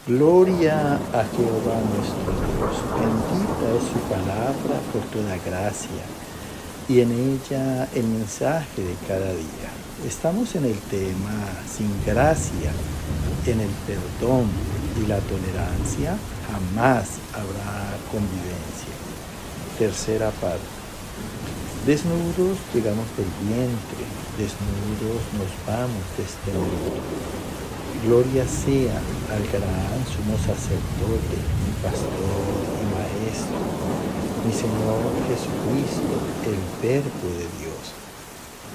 Gloria a Jehová nuestro Dios. Bendita es su palabra por toda gracia y en ella el mensaje de cada día. Estamos en el tema sin gracia, en el perdón y la tolerancia jamás habrá convivencia. Tercera parte. Desnudos llegamos del vientre, desnudos nos vamos de este mundo. Gloria sea al gran sumo sacerdote, mi pastor y maestro, mi Señor Jesucristo, el Verbo de Dios.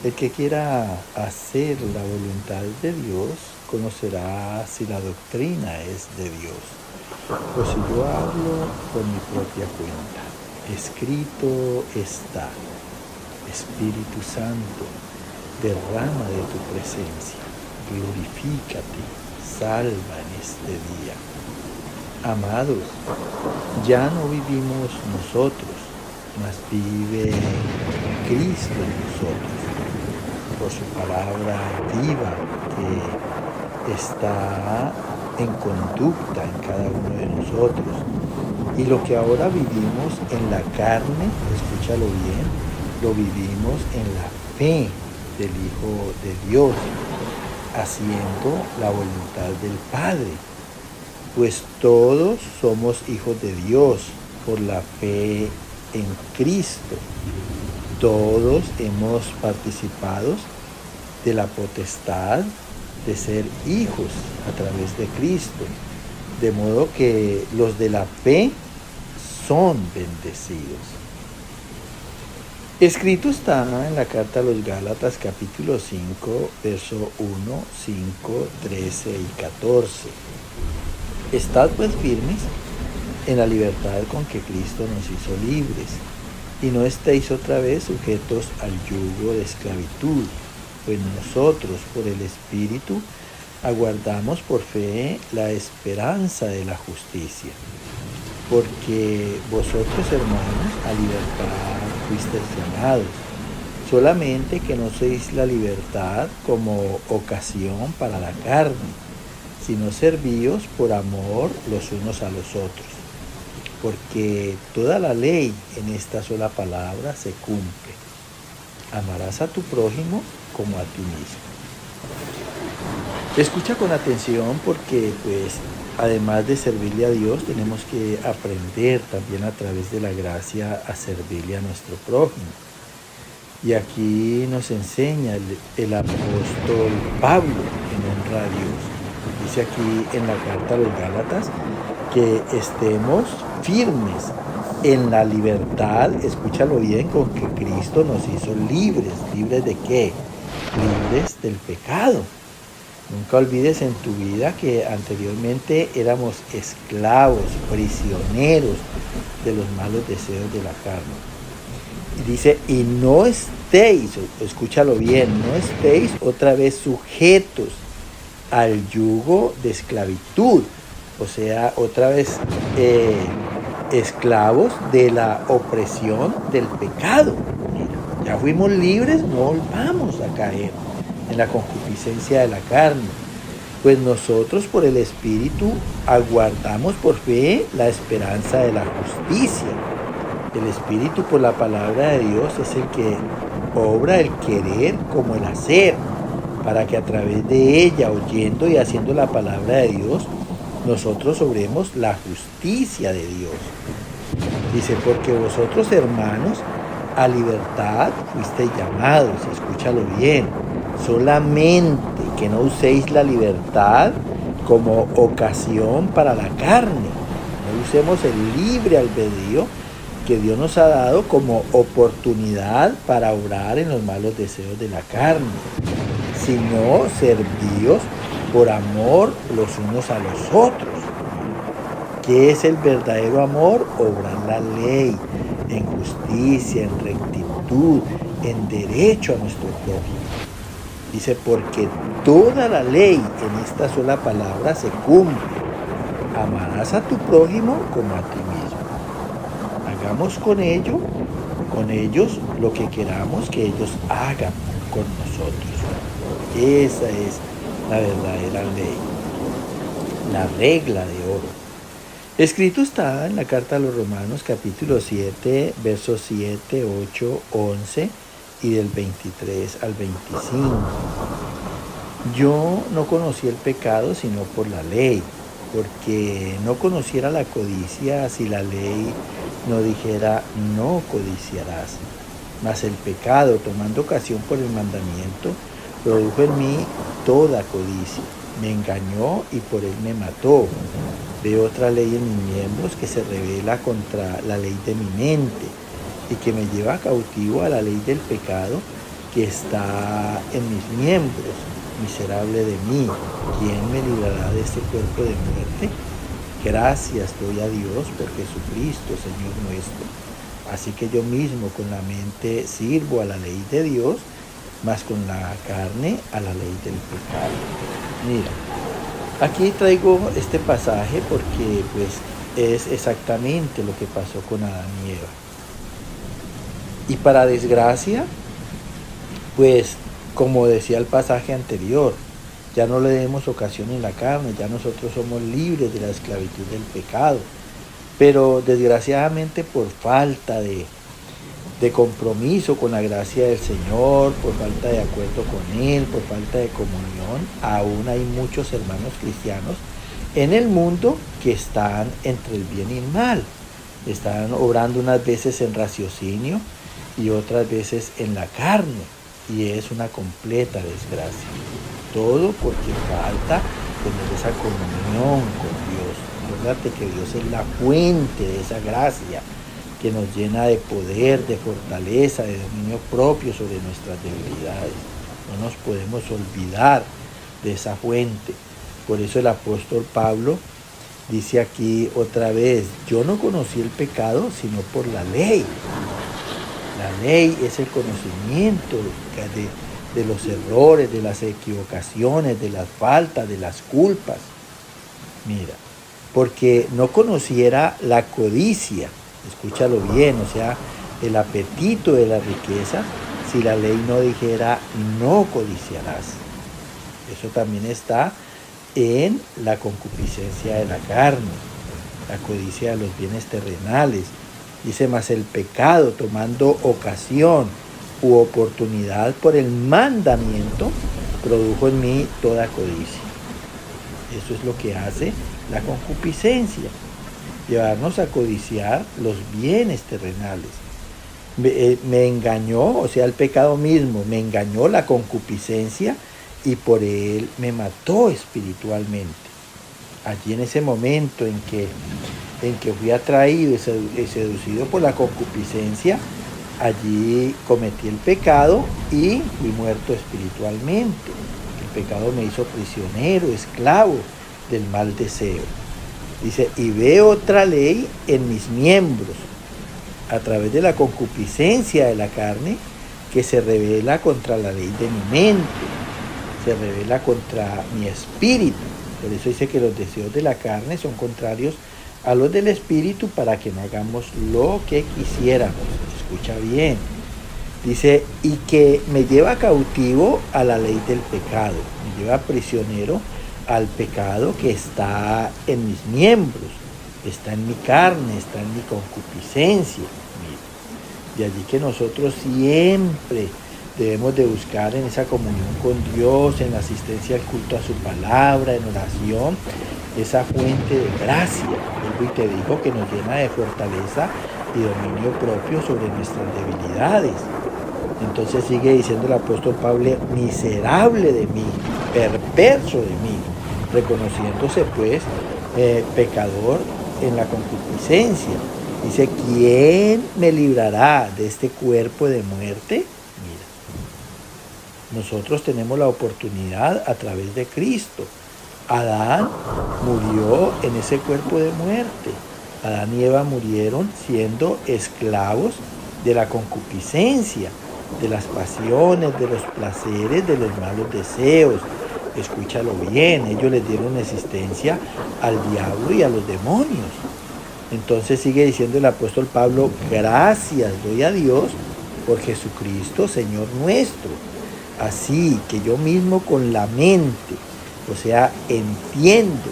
El que quiera hacer la voluntad de Dios conocerá si la doctrina es de Dios. O si yo hablo por mi propia cuenta. Escrito está: Espíritu Santo, derrama de tu presencia. Glorifícate, salva en este día. Amados, ya no vivimos nosotros, mas vive Cristo en nosotros, por su palabra viva que está en conducta en cada uno de nosotros. Y lo que ahora vivimos en la carne, escúchalo bien, lo vivimos en la fe del Hijo de Dios, haciendo la voluntad del Padre, pues todos somos hijos de Dios por la fe en Cristo. Todos hemos participado de la potestad de ser hijos a través de Cristo, de modo que los de la fe son bendecidos. Escrito está en la carta a los Gálatas capítulo 5, verso 1, 5, 13 y 14. Estad pues firmes en la libertad con que Cristo nos hizo libres, y no estéis otra vez sujetos al yugo de esclavitud, pues nosotros por el Espíritu aguardamos por fe la esperanza de la justicia. Porque vosotros, hermanos, a libertad fuisteis llamados, solamente que no seáis la libertad como ocasión para la carne, sino servíos por amor los unos a los otros. Porque toda la ley en esta sola palabra se cumple: amarás a tu prójimo como a ti mismo. Escucha con atención porque, además de servirle a Dios, tenemos que aprender también a través de la gracia a servirle a nuestro prójimo. Y aquí nos enseña el apóstol Pablo en honra a Dios. Dice aquí en la carta a los Gálatas que estemos firmes en la libertad, escúchalo bien, con que Cristo nos hizo libres. ¿Libres de qué? Libres del pecado. Nunca olvides en tu vida que anteriormente éramos esclavos, prisioneros de los malos deseos de la carne. Y dice, y no estéis, escúchalo bien, no estéis otra vez sujetos al yugo de esclavitud. O sea, otra vez esclavos de la opresión del pecado. Mira, ya fuimos libres, no volvamos a caer en la concupiscencia de la carne, pues nosotros por el Espíritu aguardamos por fe la esperanza de la justicia. El Espíritu por la palabra de Dios es el que obra el querer como el hacer, para que a través de ella, oyendo y haciendo la palabra de Dios, nosotros obremos la justicia de Dios. Dice, porque vosotros, hermanos, a libertad fuisteis llamados, escúchalo bien, solamente que no uséis la libertad como ocasión para la carne. No usemos el libre albedrío que Dios nos ha dado como oportunidad para obrar en los malos deseos de la carne, sino servíos por amor los unos a los otros. ¿Qué es el verdadero amor? Obrar la ley en justicia, en rectitud, en derecho a nuestro prójimo. Dice, porque toda la ley en esta sola palabra se cumple: amarás a tu prójimo como a ti mismo. Hagamos con ellos lo que queramos que ellos hagan con nosotros. Esa es la verdadera ley. la regla de oro. Escrito está en la carta a los Romanos capítulo 7, versos 7, 8, 11 y del 23 al 25. Yo no conocí el pecado sino por la ley, porque no conociera la codicia si la ley no dijera no codiciarás. Mas el pecado, tomando ocasión por el mandamiento, produjo en mí toda codicia. Me engañó y por él me mató. Veo otra ley en mis miembros que se revela contra la ley de mi mente y que me lleva cautivo a la ley del pecado que está en mis miembros. Miserable de mí, ¿quién me librará de este cuerpo de muerte? Gracias doy a Dios por Jesucristo, Señor nuestro. Así que yo mismo con la mente sirvo a la ley de Dios, mas con la carne a la ley del pecado. Mira, aquí traigo este pasaje porque pues es exactamente lo que pasó con Adán y Eva. Y para desgracia, pues como decía el pasaje anterior, ya no le demos ocasión en la carne, ya nosotros somos libres de la esclavitud del pecado. Pero desgraciadamente por falta de compromiso con la gracia del Señor, por falta de acuerdo con Él, por falta de comunión, aún hay muchos hermanos cristianos en el mundo que están entre el bien y el mal. Están obrando unas veces en raciocinio y otras veces en la carne. Y es una completa desgracia. Todo porque falta tener esa comunión con Dios. Acuérdate que Dios es la fuente de esa gracia que nos llena de poder, de fortaleza, de dominio propio sobre nuestras debilidades. No nos podemos olvidar de esa fuente. Por eso el apóstol Pablo dice aquí otra vez, yo no conocí el pecado sino por la ley. La ley es el conocimiento de los errores, de las equivocaciones, de las faltas, de las culpas. Mira, porque no conociera la codicia, escúchalo bien, o sea, el apetito de la riqueza, si la ley no dijera no codiciarás. Eso también está en la concupiscencia de la carne, la codicia de los bienes terrenales. Dice, mas el pecado, tomando ocasión u oportunidad por el mandamiento, produjo en mí toda codicia. Eso es lo que hace la concupiscencia, llevarnos a codiciar los bienes terrenales. Me engañó, o sea, el pecado mismo, me engañó la concupiscencia y por él me mató espiritualmente. Allí en ese momento en que fui atraído y seducido por la concupiscencia, allí cometí el pecado y fui muerto espiritualmente. El pecado me hizo prisionero, esclavo del mal deseo. Dice, y veo otra ley en mis miembros, a través de la concupiscencia de la carne, que se revela contra la ley de mi mente, se revela contra mi espíritu. Por eso dice que los deseos de la carne son contrarios a los del espíritu para que no hagamos lo que quisiéramos. Escucha bien. Dice, y que me lleva cautivo a la ley del pecado, me lleva prisionero al pecado que está en mis miembros, está en mi carne, está en mi concupiscencia. De allí que nosotros siempre debemos de buscar en esa comunión con Dios, en la asistencia al culto a su palabra, en oración, esa fuente de gracia. Y te digo que nos llena de fortaleza y dominio propio sobre nuestras debilidades. Entonces sigue diciendo el apóstol Pablo, miserable de mí, perverso de mí, reconociéndose pues pecador en la concupiscencia. Dice, ¿quién me librará de este cuerpo de muerte? Mira, nosotros tenemos la oportunidad a través de Cristo. Adán murió en ese cuerpo de muerte. Adán y Eva murieron siendo esclavos de la concupiscencia, de las pasiones, de los placeres, de los malos deseos. Escúchalo bien, ellos les dieron existencia al diablo y a los demonios. Entonces sigue diciendo el apóstol Pablo, gracias doy a Dios por Jesucristo, Señor nuestro. Así que yo mismo con la mente, o sea, entiendo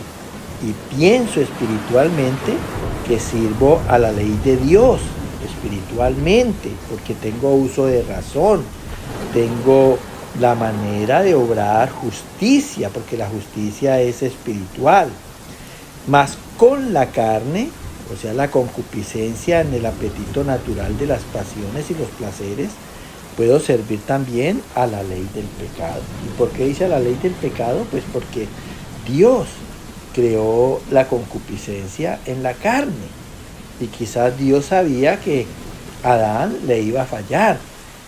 y pienso espiritualmente, que sirvo a la ley de Dios espiritualmente, porque tengo uso de razón, tengo la manera de obrar justicia, porque la justicia es espiritual. Mas con la carne, o sea, la concupiscencia en el apetito natural de las pasiones y los placeres, puedo servir también a la ley del pecado. ¿Y por qué dice a la ley del pecado? Pues porque Dios creó la concupiscencia en la carne. Y quizás Dios sabía que Adán le iba a fallar.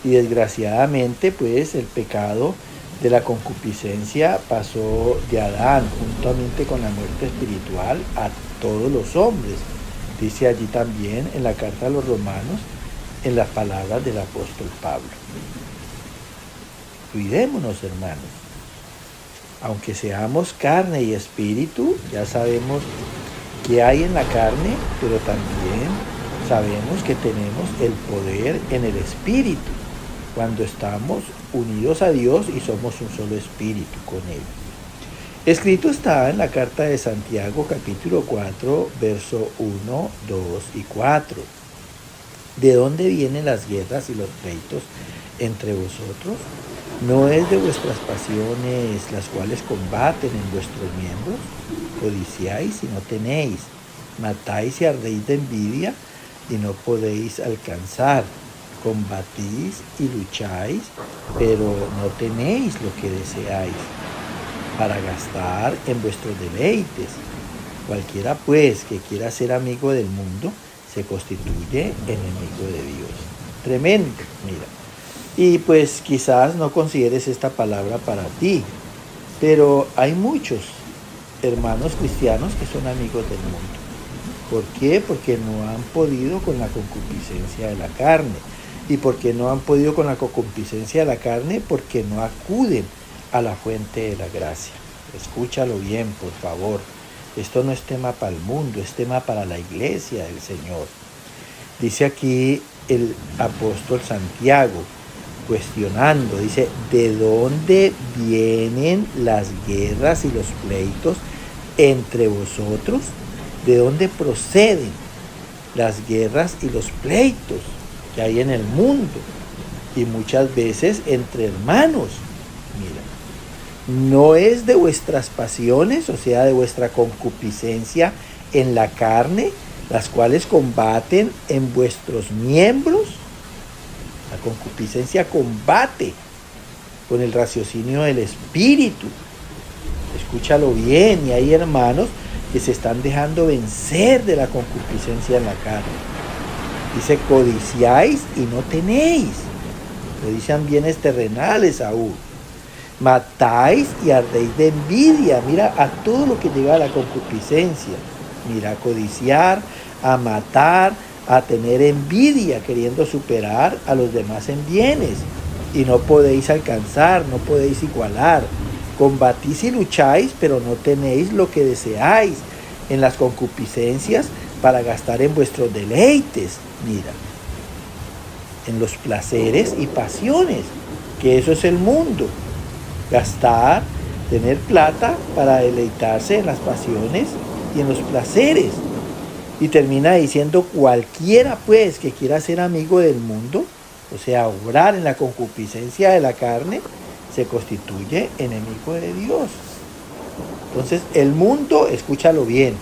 Y desgraciadamente, pues el pecado de la concupiscencia pasó de Adán, juntamente con la muerte espiritual, a todos los hombres. Dice allí también en la carta a los Romanos, en las palabras del apóstol Pablo. Cuidémonos, hermanos. Aunque seamos carne y espíritu, ya sabemos qué hay en la carne, pero también sabemos que tenemos el poder en el espíritu, cuando estamos unidos a Dios y somos un solo espíritu con Él. Escrito está en la carta de Santiago, capítulo 4, verso 1, 2 y 4. ¿De dónde vienen las guerras y los pleitos entre vosotros? ¿No es de vuestras pasiones las cuales combaten en vuestros miembros? Codiciáis y no tenéis, matáis y ardéis de envidia y no podéis alcanzar. Combatís y lucháis, pero no tenéis lo que deseáis, para gastar en vuestros deleites. Cualquiera pues que quiera ser amigo del mundo, se constituye enemigo de Dios. Tremendo, mira. Y pues quizás no consideres esta palabra para ti, pero hay muchos hermanos cristianos que son amigos del mundo. ¿Por qué? Porque no han podido con la concupiscencia de la carne. ¿Y por qué no han podido con la concupiscencia de la carne? Porque no acuden a la fuente de la gracia. Escúchalo bien, por favor. Esto no es tema para el mundo, es tema para la iglesia del Señor. Dice aquí el apóstol Santiago, cuestionando, dice, ¿de dónde vienen las guerras y los pleitos entre vosotros? ¿De dónde proceden las guerras y los pleitos que hay en el mundo? Y muchas veces entre hermanos. Mira, no es de vuestras pasiones, o sea, de vuestra concupiscencia en la carne, las cuales combaten en vuestros miembros. La concupiscencia combate con el raciocinio del espíritu. Escúchalo bien, y hay hermanos que se están dejando vencer de la concupiscencia en la carne. Dice, codiciáis y no tenéis. Codician bienes terrenales aún. Matáis y ardéis de envidia. Mira a todo lo que lleva a la concupiscencia. Mira, a codiciar, a matar, a tener envidia, queriendo superar a los demás en bienes. Y no podéis alcanzar, no podéis igualar. Combatís y lucháis, pero no tenéis lo que deseáis en las concupiscencias para gastar en vuestros deleites. Mira, en los placeres y pasiones, que eso es el mundo. Gastar, tener plata para deleitarse en las pasiones y en los placeres. Y termina diciendo, cualquiera pues que quiera ser amigo del mundo, o sea, obrar en la concupiscencia de la carne, se constituye enemigo de Dios. Entonces, el mundo, escúchalo bien,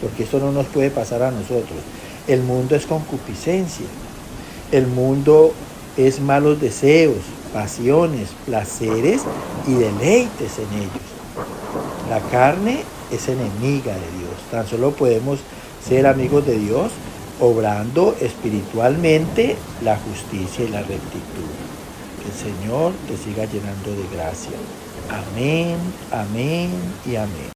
porque esto no nos puede pasar a nosotros. El mundo es concupiscencia. El mundo es malos deseos, pasiones, placeres y deleites en ellos. La carne es enemiga de Dios. Tan solo podemos ser amigos de Dios obrando espiritualmente la justicia y la rectitud. Que el Señor te siga llenando de gracia. Amén, amén y amén.